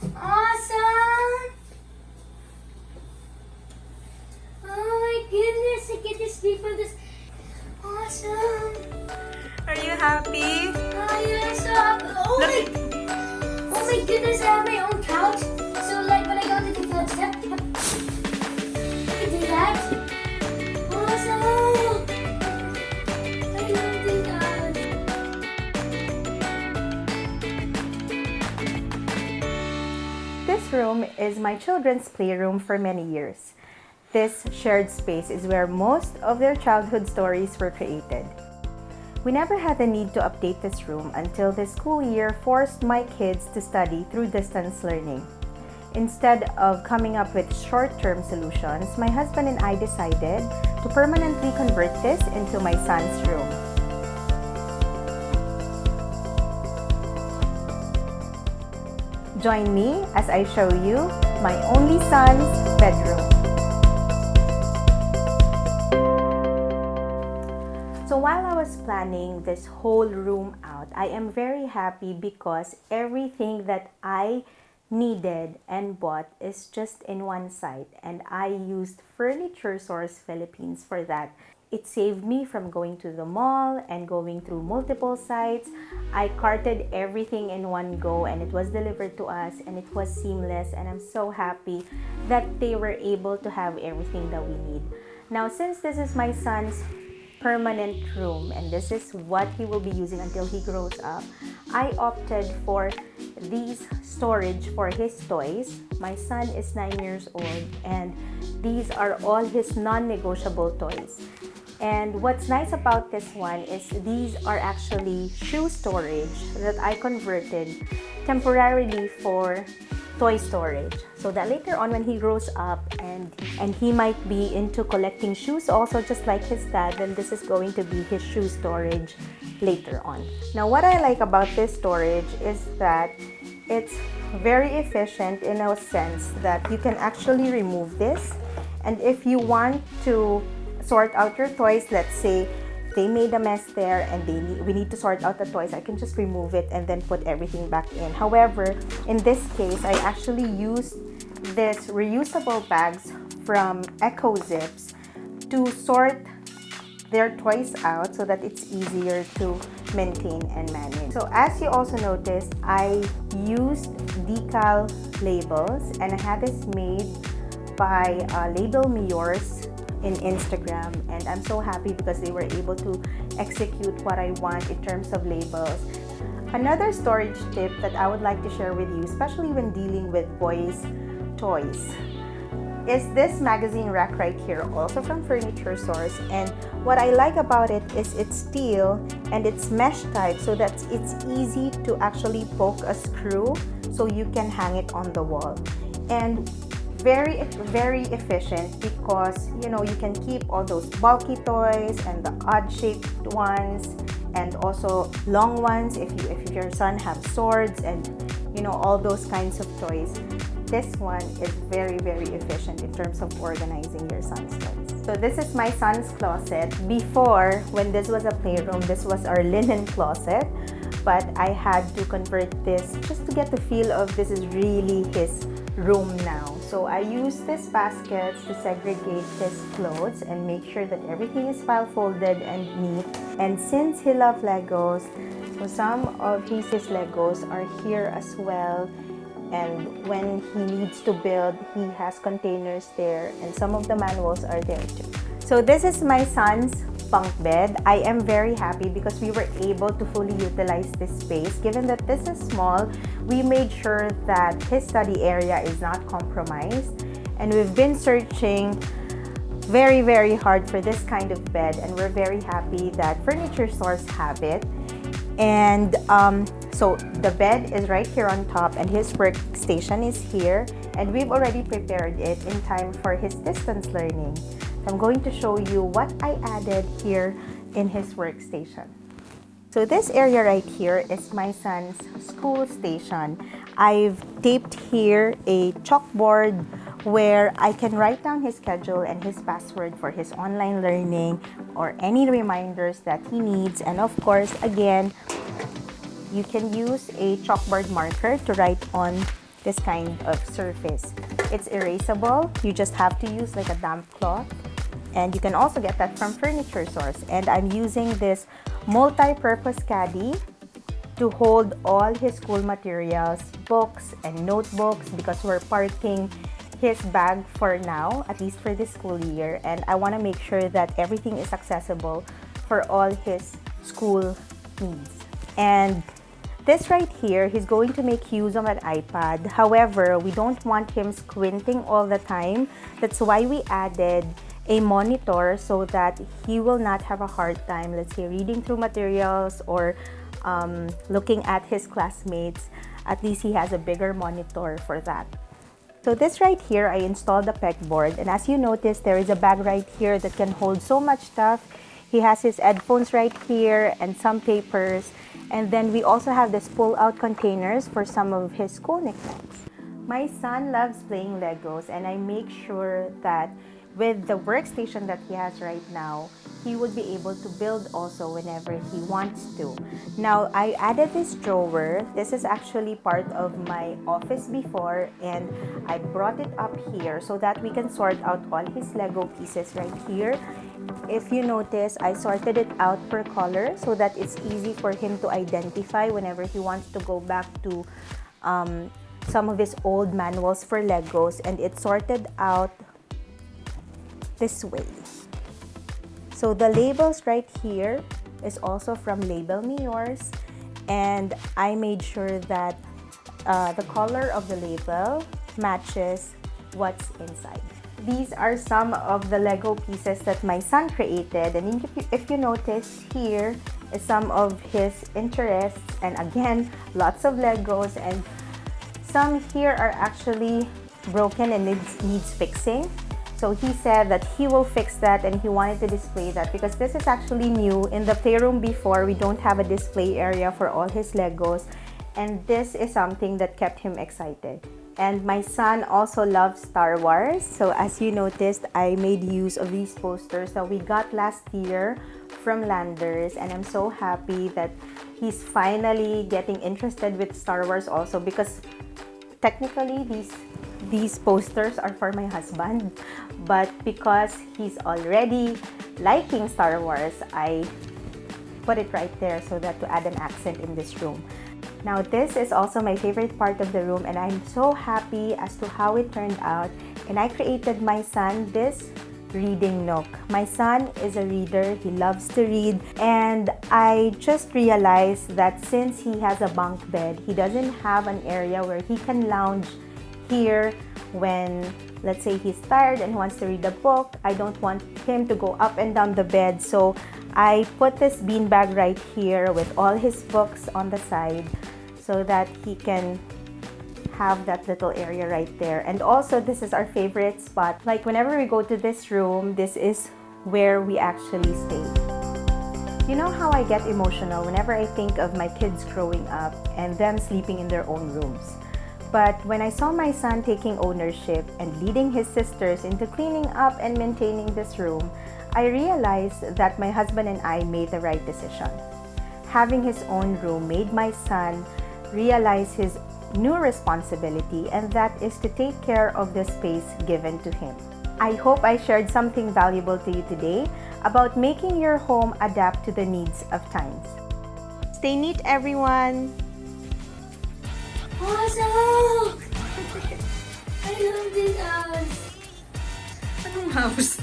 Awesome! Oh my goodness, I get to sleep on this. Awesome! Are you happy? Oh, you're so happy. Oh my goodness, I have my own couch. So like when I go to the club step, I can do that. Awesome! I love doing that. This room is my children's playroom for many years. This shared space is where most of their childhood stories were created. We never had the need to update this room until this school year forced my kids to study through distance learning. Instead of coming up with short-term solutions, my husband and I decided to permanently convert this into my son's room. Join me as I show you my only son's bedroom. So while I was planning this whole room out, I am very happy because everything that I needed and bought is just in one site, and I used Furniture Source Philippines for that. It saved me from going to the mall and going through multiple sites. I carted everything in one go and it was delivered to us and it was seamless, and I'm so happy that they were able to have everything that we need. Now, since this is my son's permanent room and this is what he will be using until he grows up, I opted for these storage for his toys. My son is 9 years old and these are all his non-negotiable toys. And what's nice about this one is these are actually shoe storage that I converted temporarily for toy storage, so that later on when he grows up and he might be into collecting shoes also just like his dad, then this is going to be his shoe storage later on. Now, what I like about this storage is that it's very efficient in a sense that you can actually remove this, and if you want to sort out your toys, let's say they made a mess there and we need to sort out the toys, I can just remove it and then put everything back in. However, in this case, I actually used this reusable bags from Echo Zips to sort their toys out so that it's easier to maintain and manage. So as you also noticed, I used decal labels and I had this made by Label Me Yours in Instagram, and I'm so happy because they were able to execute what I want in terms of labels. Another storage tip that I would like to share with you, especially when dealing with boys' toys, is this magazine rack right here, also from Furniture Source. And what I like about it is it's steel and it's mesh type, so that it's easy to actually poke a screw so you can hang it on the wall. And very efficient because you know you can keep all those bulky toys and the odd shaped ones and also long ones if your son have swords and you know all those kinds of toys. This one is very efficient in terms of organizing your son's toys. So this is my son's closet. Before, when this was a playroom, this was our linen closet, but I had to convert this just to get the feel of this is really his room now. So I use these baskets to segregate his clothes and make sure that everything is file folded and neat. And since he loves Legos, so some of his Legos are here as well. And when he needs to build, he has containers there and some of the manuals are there too. So this is my son's bunk bed. I am very happy because we were able to fully utilize this space. Given that this is small, we made sure that his study area is not compromised. And we've been searching very hard for this kind of bed, and we're very happy that Furniture Source have it. And so the bed is right here on top and his workstation is here, and we've already prepared it in time for his distance learning. I'm going to show you what I added here in his workstation. So this area right here is my son's school station. I've taped here a chalkboard where I can write down his schedule and his password for his online learning or any reminders that he needs. And of course, again, you can use a chalkboard marker to write on this kind of surface. It's erasable. You just have to use like a damp cloth. And you can also get that from Furniture Source. And I'm using this multi-purpose caddy to hold all his school materials, books and notebooks, because we're parking his bag for now, at least for this school year. And I want to make sure that everything is accessible for all his school needs. And this right here, he's going to make use of an iPad. However, we don't want him squinting all the time. That's why we added a monitor so that he will not have a hard time, let's say, reading through materials or looking at his classmates. At least he has a bigger monitor for that. So this right here, I installed the pegboard, and as you notice, there is a bag right here that can hold so much stuff. He has his headphones right here and some papers. And then we also have this pull-out containers for some of his school knickknacks. My son loves playing Legos, and I make sure that with the workstation that he has right now, he would be able to build also whenever he wants to. Now, I added this drawer. This is actually part of my office before, and I brought it up here so that we can sort out all his Lego pieces right here. If you notice, I sorted it out per color so that it's easy for him to identify whenever he wants to go back to some of his old manuals for Legos, and it's sorted out this way. So the labels right here is also from Label Me Yours, and I made sure that the color of the label matches what's inside. These are some of the Lego pieces that my son created, and if you notice, here is some of his interests, and again, lots of Legos, and some here are actually broken and needs fixing. So he said that he will fix that, and he wanted to display that because this is actually new. In the playroom before, we don't have a display area for all his Legos, and this is something that kept him excited. And my son also loves Star Wars. So as you noticed, I made use of these posters that we got last year from Landers, and I'm so happy that he's finally getting interested with Star Wars also, because technically these posters are for my husband, but because he's already liking Star Wars, I put it right there so that to add an accent in this room. Now this is also my favorite part of the room, and I'm so happy as to how it turned out. And I created my son this reading nook. My son is a reader, he loves to read, and I just realized that since he has a bunk bed, he doesn't have an area where he can lounge here when, let's say, he's tired and wants to read a book. I don't want him to go up and down the bed, so I put this beanbag right here with all his books on the side so that he can have that little area right there. And also, this is our favorite spot. Like whenever we go to this room, this is where we actually stay. You know how I get emotional whenever I think of my kids growing up and them sleeping in their own rooms. But when I saw my son taking ownership and leading his sisters into cleaning up and maintaining this room, I realized that my husband and I made the right decision. Having his own room made my son realize his new responsibility, and that is to take care of the space given to him. I hope I shared something valuable to you today about making your home adapt to the needs of times. Stay neat, everyone! Awesome! I love this house. Anong house?